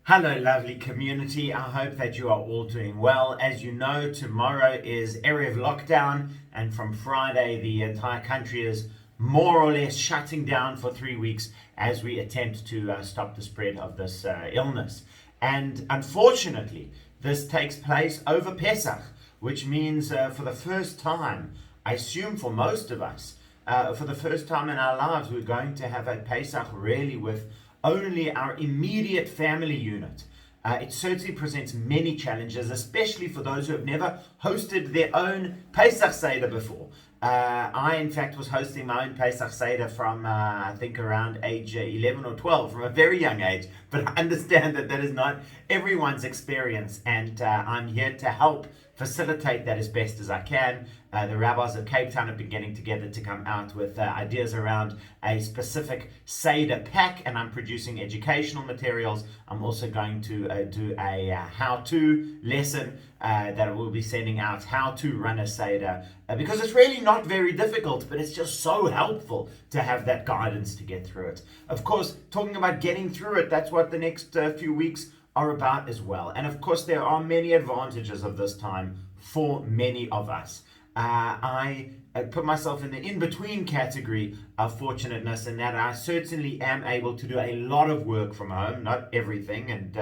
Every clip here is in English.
Hello, lovely community. I hope that you are all doing well. As you know, tomorrow is Erev lockdown, and from Friday, the entire country is more or less shutting down for 3 weeks as we attempt to stop the spread of this illness. And unfortunately, this takes place over Pesach, which means for the first time, I assume for most of us, for the first time in our lives, we're going to have a Pesach really with only our immediate family unit. It certainly presents many challenges, especially for those who have never hosted their own Pesach Seder before. I, in fact, was hosting my own Pesach Seder from, I think, around age 11 or 12, from a very young age. But I understand that that is not everyone's experience, and I'm here to help facilitate that as best as I can. The rabbis of Cape Town have been getting together to come out with ideas around a specific Seder pack, and I'm producing educational materials. I'm also going to do a how-to lesson that I will be sending out, how to run a Seder, because it's really not very difficult, but it's just so helpful to have that guidance to get through it. Of course, talking about getting through it, that's what the next few weeks are about as well. And of course, there are many advantages of this time for many of us. I put myself in the in-between category of fortunateness, in that I certainly am able to do a lot of work from home, not everything, and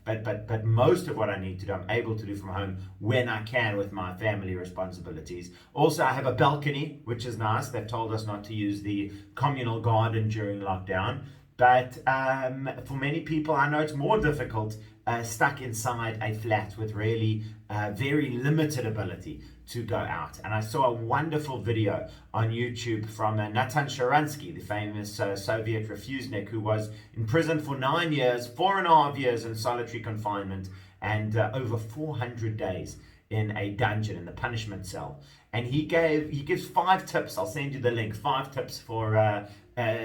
but most of what I need to do, I'm able to do from home when I can with my family responsibilities. Also, I have a balcony, which is nice. They've told us not to use the communal garden during lockdown. But for many people, I know it's more difficult stuck inside a flat with really very limited ability to go out. And I saw a wonderful video on YouTube from Natan Sharansky, the famous Soviet refusenik who was in prison for 9 years, 4.5 years in solitary confinement, and over 400 days in a dungeon in the punishment cell. And he gives 5 tips. I'll send you the link. 5 tips for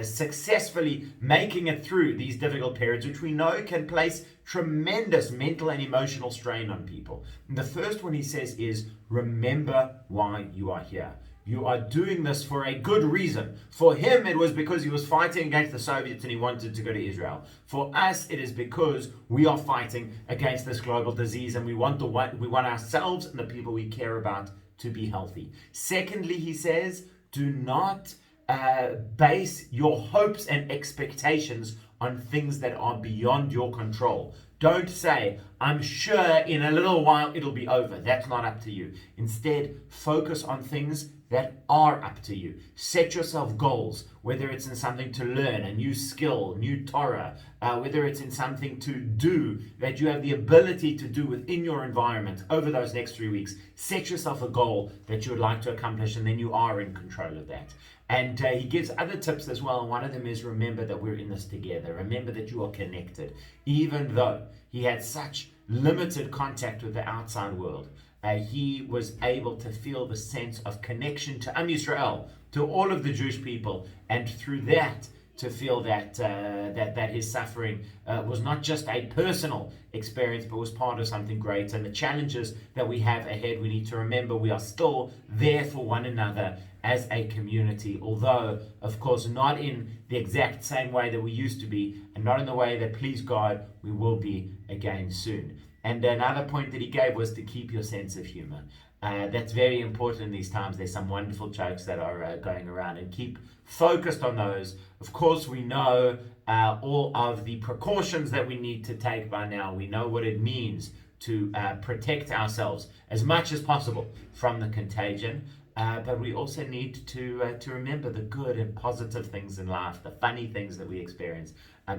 successfully making it through these difficult periods, which we know can place tremendous mental and emotional strain on people. And the first one he says is, remember why you are here. You are doing this for a good reason. For him, it was because he was fighting against the Soviets and he wanted to go to Israel. For us, it is because we are fighting against this global disease, and we want ourselves and the people we care about to be healthy. Secondly, he says, do not base your hopes and expectations on things that are beyond your control. Don't say, I'm sure in a little while it'll be over. That's not up to you. Instead, focus on things that are up to you. Set yourself goals, whether it's in something to learn, a new skill, new Torah, whether it's in something to do that you have the ability to do within your environment over those next 3 weeks. Set yourself a goal that you would like to accomplish, and then you are in control of that. And he gives other tips as well. And one of them is, remember that we're in this together. Remember that you are connected. Even though he had such limited contact with the outside world, he was able to feel the sense of connection to Am Yisrael, to all of the Jewish people, and through that to feel that that his suffering was not just a personal experience, but was part of something great. And the challenges that we have ahead, we need to remember we are still there for one another as a community, although, of course, not in the exact same way that we used to be, and not in the way that, please God, we will be again soon. And another point that he gave was to keep your sense of humor. That's very important in these times. There's some wonderful jokes that are going around, and keep focused on those. Of course, we know all of the precautions that we need to take by now. We know what it means to protect ourselves as much as possible from the contagion. But we also need to remember the good and positive things in life, the funny things that we experience.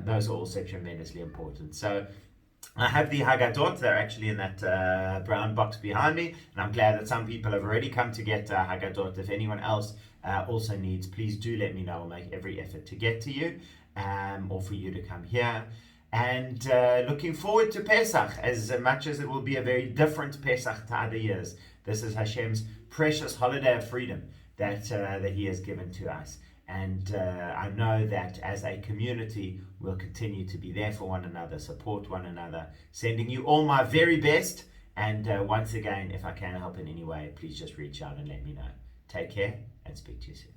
Those are also tremendously important. So I have the Haggadot. They're actually in that brown box behind me, and I'm glad that some people have already come to get Haggadot. If anyone else also needs, please do let me know. I'll make every effort to get to you, or for you to come here. And looking forward to Pesach, as much as it will be a very different Pesach to other years. This is Hashem's precious holiday of freedom that He has given to us. And I know that as a community, we'll continue to be there for one another, support one another, sending you all my very best. And once again, if I can help in any way, please just reach out and let me know. Take care, and speak to you soon.